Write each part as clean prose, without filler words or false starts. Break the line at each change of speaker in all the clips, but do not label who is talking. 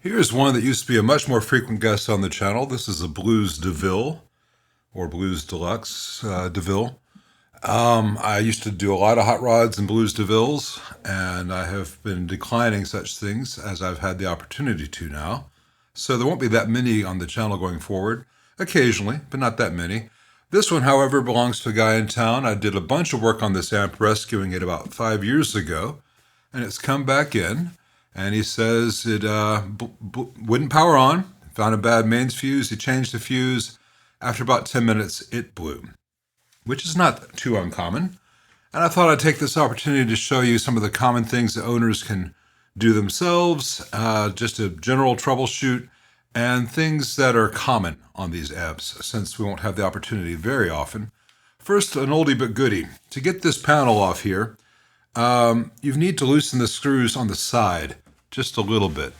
Here's one that used to be a much more frequent guest on the channel. This is a Blues DeVille, or Blues Deluxe DeVille. I used to do a lot of hot rods and Blues DeVilles, and I have been declining such things as I've had the opportunity to now. So there won't be that many on the channel going forward. Occasionally, but not that many. This one, however, belongs to a guy in town. I did a bunch of work on this amp, rescuing it about 5 years ago, and it's come back in. And he says it wouldn't power on, found a bad mains fuse, he changed the fuse. After about 10 minutes, it blew, which is not too uncommon. And I thought I'd take this opportunity to show you some of the common things that owners can do themselves, just a general troubleshoot, and things that are common on these amps, since we won't have the opportunity very often. First, an oldie but goodie. To get this panel off here, you need to loosen the screws on the side just a little bit,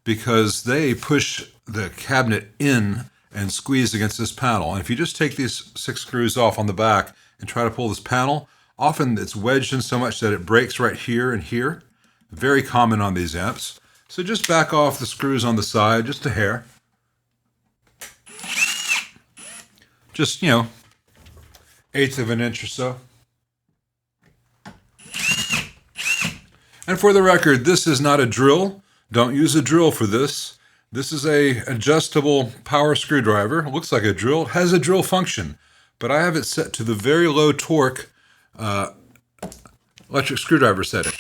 because they push the cabinet in and squeeze against this panel. And if you just take these 6 screws off on the back and try to pull this panel, often it's wedged in so much that it breaks right here and here. Very common on these amps. So just back off the screws on the side, just a hair. Just, 1/8 of an inch or so. And for the record, this is not a drill. Don't use a drill for this. This is a adjustable power screwdriver. It looks like a drill. It has a drill function, but I have it set to the very low torque electric screwdriver setting.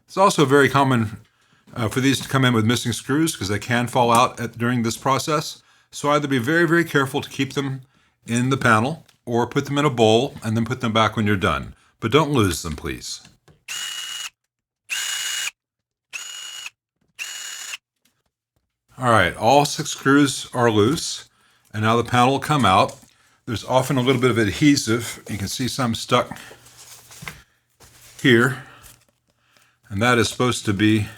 It's also very common for these to come in with missing screws, because they can fall out during this process. So either be very, very careful to keep them in the panel, or put them in a bowl and then put them back when you're done. But don't lose them, please. All right, all 6 screws are loose, and now the panel will come out. There's often a little bit of adhesive. You can see some stuck here, and that is supposed to be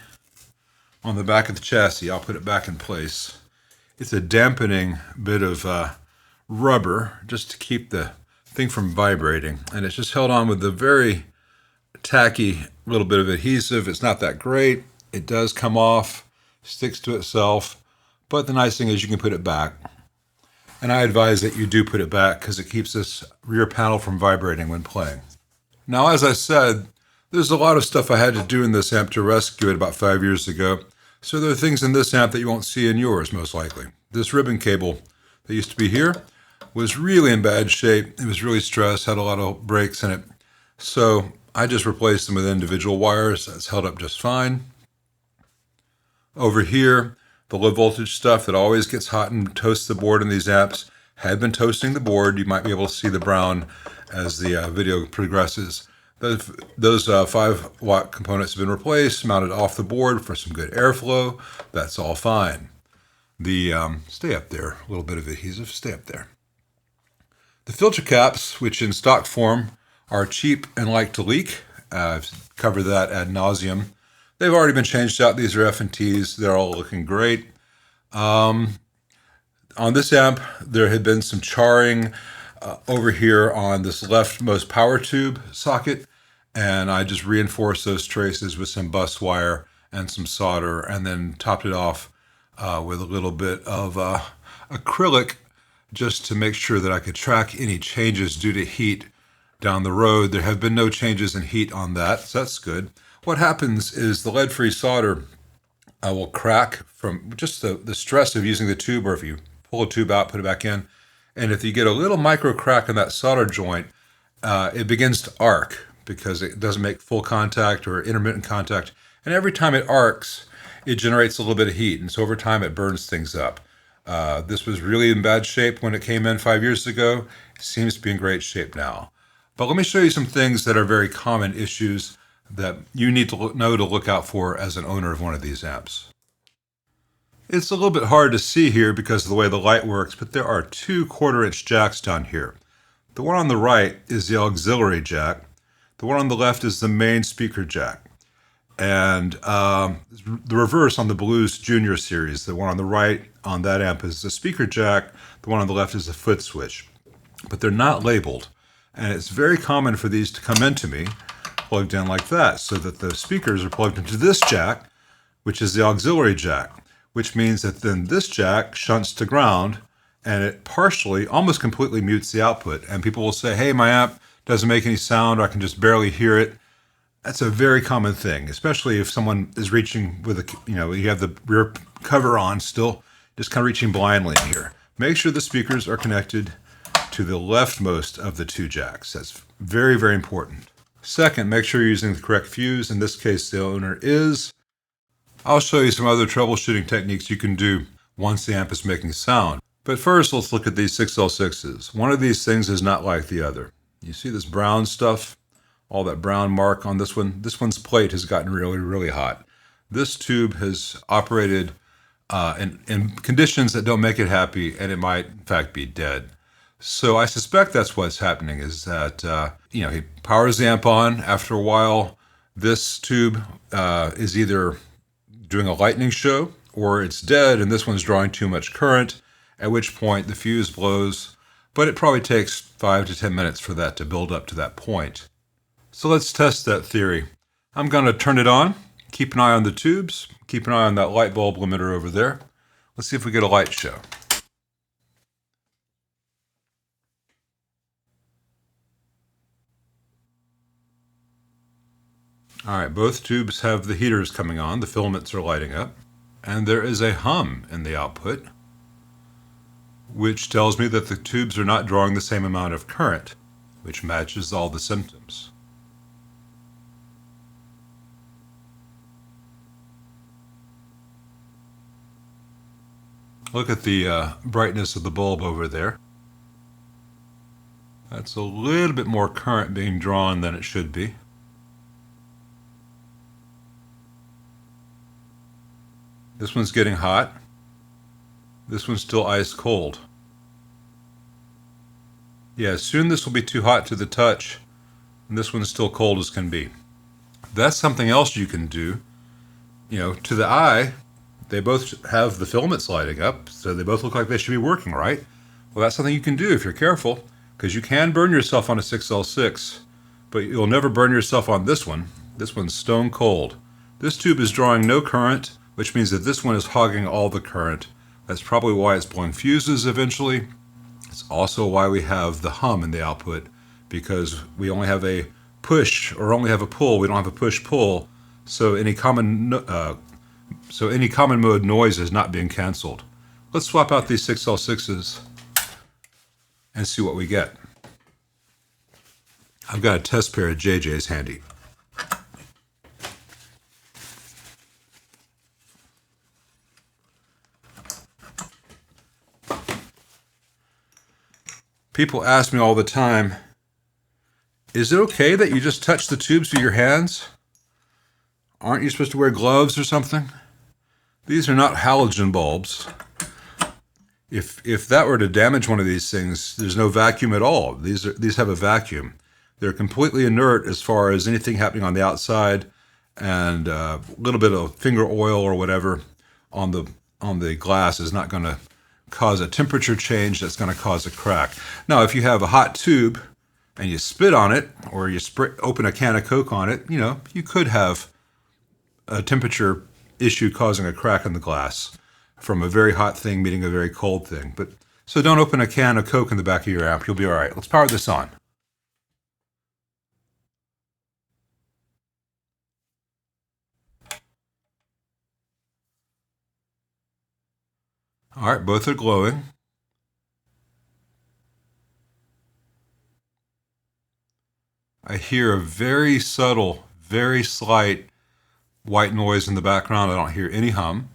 on the back of the chassis. I'll put it back in place. It's a dampening bit of rubber just to keep the thing from vibrating, and it's just held on with a very tacky little bit of adhesive. It's not that great. It does come off, sticks to itself, but the nice thing is you can put it back. And I advise that you do put it back, because it keeps this rear panel from vibrating when playing. Now, as I said, there's a lot of stuff I had to do in this amp to rescue it about 5 years ago. So there are things in this amp that you won't see in yours, most likely. This ribbon cable that used to be here was really in bad shape. It was really stressed, had a lot of breaks in it. So I just replaced them with individual wires. That's held up just fine. Over here, the low voltage stuff that always gets hot and toasts the board in these amps had been toasting the board. You might be able to see the brown as the video progresses. Those 5-watt components have been replaced, mounted off the board for some good airflow. That's all fine. Stay up there, a little bit of adhesive, stay up there. The filter caps, which in stock form are cheap and like to leak. I've covered that ad nauseum. They've already been changed out. These are F&Ts. They're all looking great. On this amp, there had been some charring over here on this leftmost power tube socket, and I just reinforced those traces with some bus wire and some solder, and then topped it off with a little bit of acrylic, just to make sure that I could track any changes due to heat down the road. There have been no changes in heat on that, so that's good. What happens is the lead-free solder will crack from just the stress of using the tube, or if you pull a tube out, put it back in. And if you get a little micro crack in that solder joint, it begins to arc, because it doesn't make full contact or intermittent contact. And every time it arcs, it generates a little bit of heat. And so over time, it burns things up. This was really in bad shape when it came in 5 years ago. It seems to be in great shape now. But let me show you some things that are very common issues that you need to know to look out for as an owner of one of these amps. It's a little bit hard to see here because of the way the light works, but there are 2 1/4-inch jacks down here. The one on the right is the auxiliary jack. The one on the left is the main speaker jack. And the reverse on the Blues Junior series, the one on the right on that amp is the speaker jack. The one on the left is the foot switch. But they're not labeled. And it's very common for these to come into me plugged in like that, so that the speakers are plugged into this jack, which is the auxiliary jack, which means that then this jack shunts to ground and it partially, almost completely mutes the output. And people will say, hey, my amp doesn't make any sound, or I can just barely hear it. That's a very common thing, especially if someone is reaching with a, you have the rear cover on still, just kind of reaching blindly in here. Make sure the speakers are connected to the leftmost of the two jacks. That's very, very important. Second, make sure you're using the correct fuse. In this case, the owner is. I'll show you some other troubleshooting techniques you can do once the amp is making sound. But first, let's look at these 6L6s. One of these things is not like the other. You see this brown stuff? All that brown mark on this one? This one's plate has gotten really, really hot. This tube has operated in conditions that don't make it happy, and it might, in fact, be dead. So I suspect that's what's happening, is that, he powers the amp on. After a while, this tube is either doing a lightning show, or it's dead, and this one's drawing too much current, at which point the fuse blows, but it probably takes 5 to 10 minutes for that to build up to that point. So let's test that theory. I'm going to turn it on, keep an eye on the tubes, keep an eye on that light bulb limiter over there. Let's see if we get a light show. All right, both tubes have the heaters coming on, the filaments are lighting up, and there is a hum in the output, which tells me that the tubes are not drawing the same amount of current, which matches all the symptoms. Look at the brightness of the bulb over there. That's a little bit more current being drawn than it should be. This one's getting hot. This one's still ice cold. Yeah, soon this will be too hot to the touch, and this one's still cold as can be. That's something else you can do. To the eye, they both have the filaments lighting up, so they both look like they should be working, right? Well, that's something you can do if you're careful, because you can burn yourself on a 6L6, but you'll never burn yourself on this one. This one's stone cold. This tube is drawing no current, which means that this one is hogging all the current. That's probably why it's blowing fuses eventually. It's also why we have the hum in the output, because we only have a push or only have a pull. We don't have a push-pull, so any common mode noise is not being canceled. Let's swap out these 6L6s and see what we get. I've got a test pair of JJ's handy. People ask me all the time, is it okay that you just touch the tubes with your hands? Aren't you supposed to wear gloves or something? These are not halogen bulbs. If that were to damage one of these things, there's no vacuum at all. These have a vacuum. They're completely inert as far as anything happening on the outside, and a little bit of finger oil or whatever on the glass is not going to cause a temperature change that's going to cause a crack. Now, if you have a hot tube and you spit on it, or you open a can of Coke on it, you could have a temperature issue causing a crack in the glass from a very hot thing meeting a very cold thing. So don't open a can of Coke in the back of your amp. You'll be all right. Let's power this on. All right, both are glowing. I hear a very subtle, very slight white noise in the background. I don't hear any hum.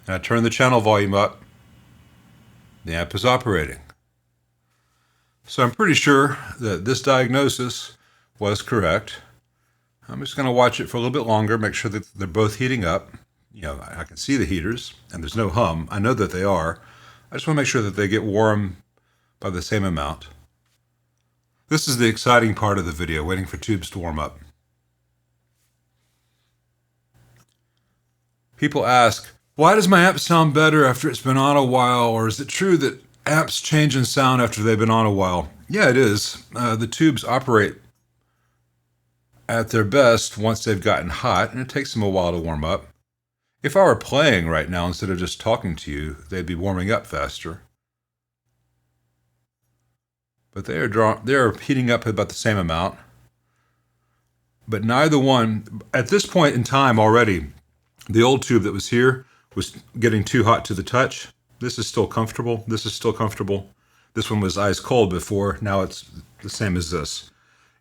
And I turn the channel volume up. The amp is operating. So I'm pretty sure that this diagnosis was correct. I'm just going to watch it for a little bit longer, make sure that they're both heating up. I can see the heaters, and there's no hum. I know that they are. I just want to make sure that they get warm by the same amount. This is the exciting part of the video, waiting for tubes to warm up. People ask, why does my amp sound better after it's been on a while? Or is it true that amps change in sound after they've been on a while? Yeah, it is. The tubes operate at their best once they've gotten hot, and it takes them a while to warm up. If I were playing right now instead of just talking to you, they'd be warming up faster. But they're heating up about the same amount. But neither one, at this point in time already, the old tube that was here was getting too hot to the touch. This is still comfortable. This is still comfortable. This one was ice cold before. Now it's the same as this.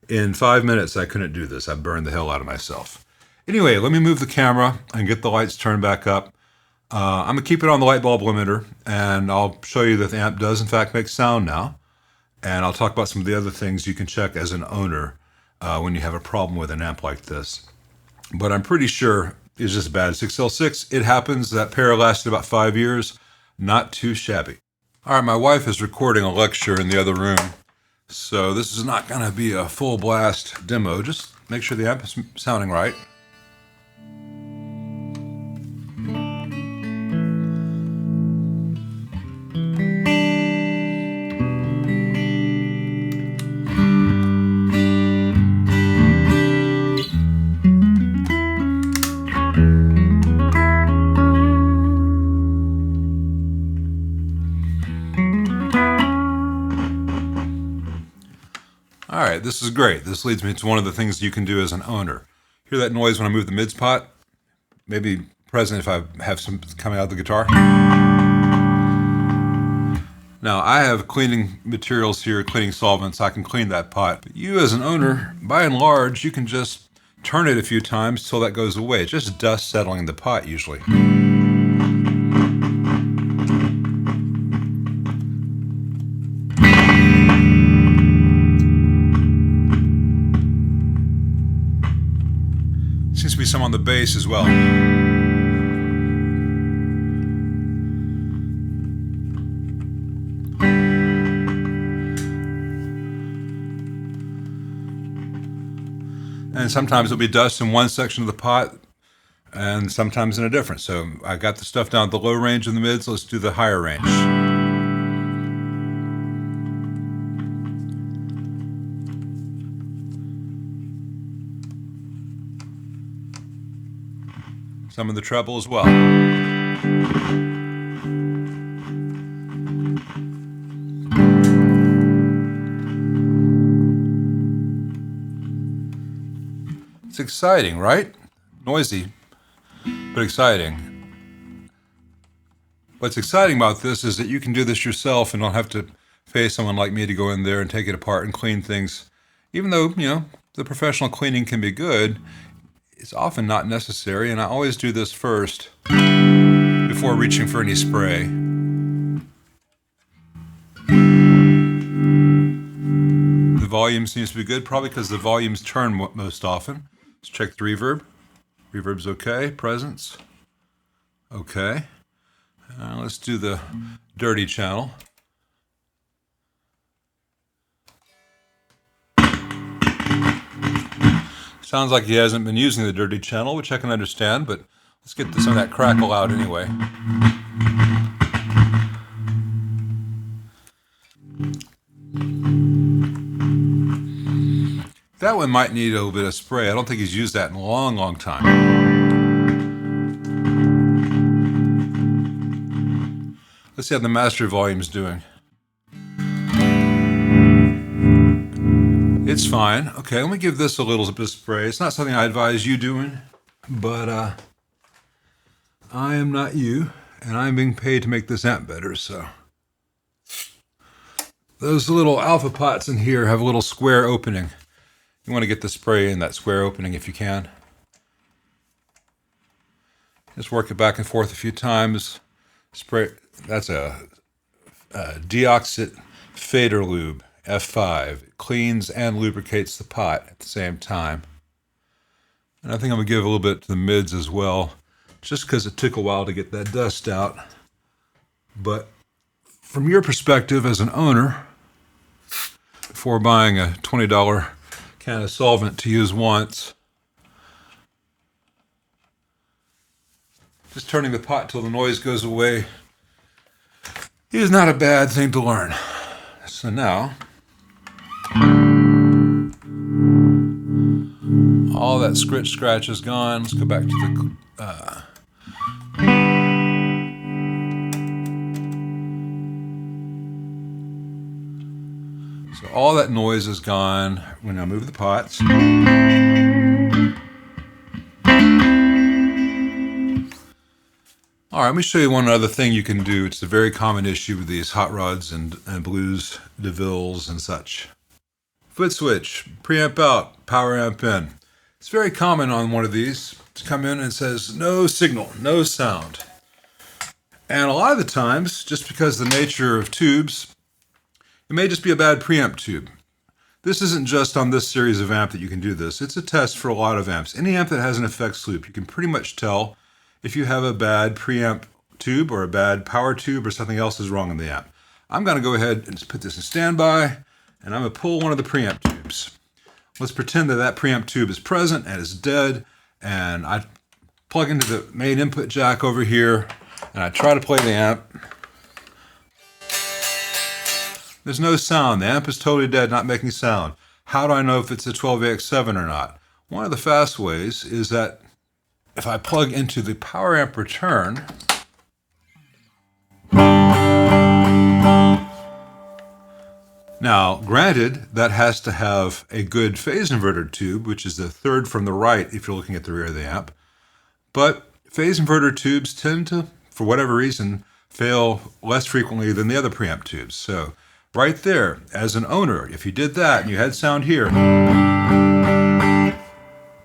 In 5 minutes, I couldn't do this. I burned the hell out of myself. Anyway, let me move the camera and get the lights turned back up. I'm going to keep it on the light bulb limiter, and I'll show you that the amp does in fact make sound now. And I'll talk about some of the other things you can check as an owner when you have a problem with an amp like this. But I'm pretty sure it's just a bad 6L6. It happens. That pair lasted about 5 years. Not too shabby. All right, my wife is recording a lecture in the other room, so this is not going to be a full blast demo. Just make sure the amp is sounding right. All right, this is great. This leads me to one of the things you can do as an owner. Hear that noise when I move the mids pot? Maybe present if I have some coming out of the guitar. Now, I have cleaning materials here, cleaning solvents. I can clean that pot. But you as an owner, by and large, you can just turn it a few times till that goes away. It's just dust settling in the pot usually. Seems to be some on the bass as well. And sometimes there'll be dust in one section of the pot and sometimes in a different. So I got the stuff down at the low range in the mids. Let's do the higher range. Some of the treble as well. It's exciting, right? Noisy, but exciting. What's exciting about this is that you can do this yourself and don't have to pay someone like me to go in there and take it apart and clean things. Even though, you know, the professional cleaning can be good, it's often not necessary, and I always do this first before reaching for any spray. The volume seems to be good, probably because the volumes turn most often. Let's check the reverb. Reverb's okay. Presence. Okay. Let's do the dirty channel. Sounds like he hasn't been using the dirty channel, which I can understand, but let's get some of that crackle out anyway. That one might need a little bit of spray. I don't think he's used that in a long, long time. Let's see how the master volume's doing. It's fine. Okay, let me give this a little bit of spray. It's not something I advise you doing, but I am not you, and I'm being paid to make this amp better, so. Those little alpha pots in here have a little square opening. You want to get the spray in that square opening if you can. Just work it back and forth a few times. Spray. That's a deoxit fader lube. F5. It cleans and lubricates the pot at the same time. And I think I'm going to give a little bit to the mids as well, just because it took a while to get that dust out. But from your perspective as an owner, before buying a $20 can of solvent to use once, just turning the pot till the noise goes away is not a bad thing to learn. So now, that scritch scratch is gone. Let's go back to the so all that noise is gone when I move the pots. All right, let me show you one other thing you can do. It's a very common issue with these hot rods and blues, DeVilles and such. Foot switch, preamp out, power amp in. It's very common on one of these to come in and it says no signal, no sound. And a lot of the times, just because of the nature of tubes, it may just be a bad preamp tube. This isn't just on this series of amp that you can do this. It's a test for a lot of amps. Any amp that has an effects loop, you can pretty much tell if you have a bad preamp tube or a bad power tube or something else is wrong in the amp. I'm going to go ahead and just put this in standby, and I'm going to pull one of the preamp tubes. Let's pretend that that preamp tube is present and is dead, and I plug into the main input jack over here, and I try to play the amp. There's no sound. The amp is totally dead, not making sound. How do I know if it's a 12AX7 or not? One of the fast ways is that if I plug into the power amp return, now granted that has to have a good phase inverter tube, which is the third from the right if you're looking at the rear of the amp, but phase inverter tubes tend to, for whatever reason, fail less frequently than the other preamp tubes. So right there, as an owner, if you did that and you had sound here,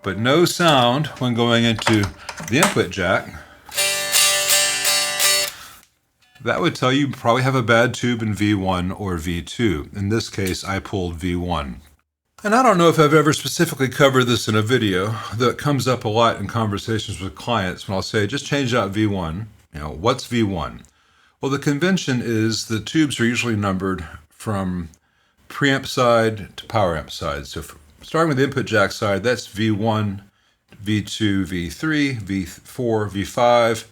but no sound when going into the input jack, that would tell you probably have a bad tube in V1 or V2. In this case, I pulled V1. And I don't know if I've ever specifically covered this in a video, though it comes up a lot in conversations with clients when I'll say, just change out V1. You know, what's V1? Well, the convention is the tubes are usually numbered from preamp side to power amp side. So starting with the input jack side, that's V1, V2, V3, V4, V5,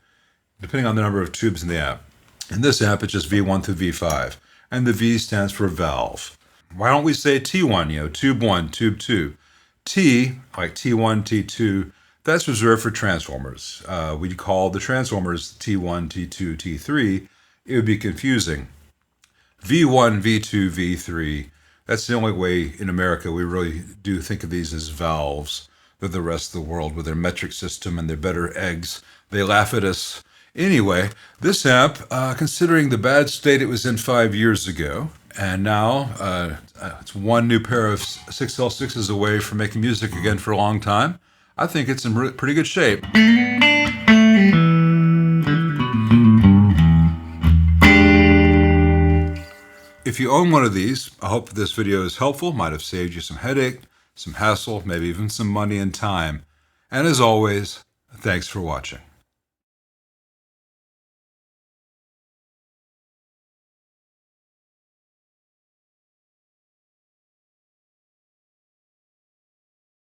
depending on the number of tubes in the amp. In this amp, it's just V1 through V5, and the V stands for valve. Why don't we say T1, you know, tube 1, tube 2. T, like T1, T2, that's reserved for transformers. We'd call the transformers T1, T2, T3. It would be confusing. V1, V2, V3, that's the only way in America we really do think of these as valves. They're the rest of the world with their metric system and their better eggs. They laugh at us. Anyway, this amp, considering the bad state it was in 5 years ago, and now it's one new pair of 6L6s away from making music again for a long time, I think it's in pretty good shape. If you own one of these, I hope this video is helpful, might have saved you some headache, some hassle, maybe even some money and time. And as always, thanks for watching.